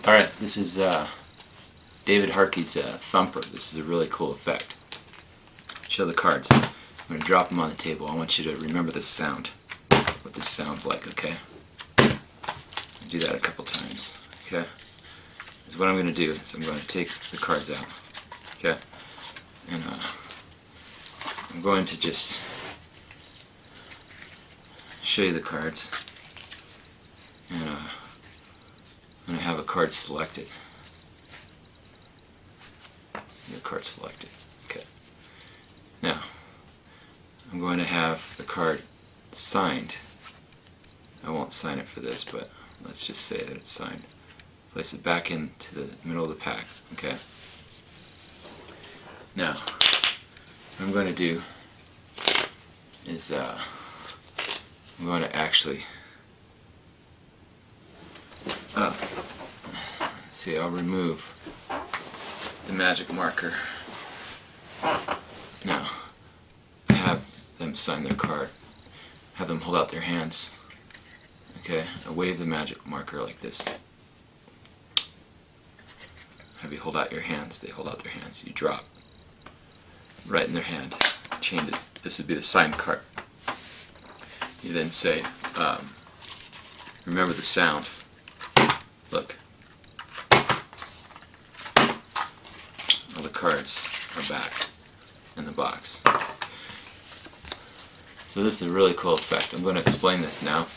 Alright, this is David Harkey's Thumper. This is a really cool effect. Show the cards. I'm going to drop them on the table. I want you to remember this sound, what this sounds like, okay? Do that a couple times, okay? So what I'm going to do is I'm going to take the cards out, okay? And I'm going to just show you the cards. And I'm going to have a card selected. Your card selected. Okay. Now, I'm going to have the card signed. I won't sign it for this, but let's just say that it's signed. Place it back into the middle of the pack. Okay. Now, what I'm going to do is I'm going to actually see, I'll remove the magic marker. Now, I have them sign their card. Have them hold out their hands. Okay, I wave the magic marker like this. Have you hold out your hands, they hold out their hands. You drop right in their hand. Changes. This would be the signed card. You then say, remember the sound. Look. All the cards are back in the box. So this is a really cool effect. I'm going to explain this now.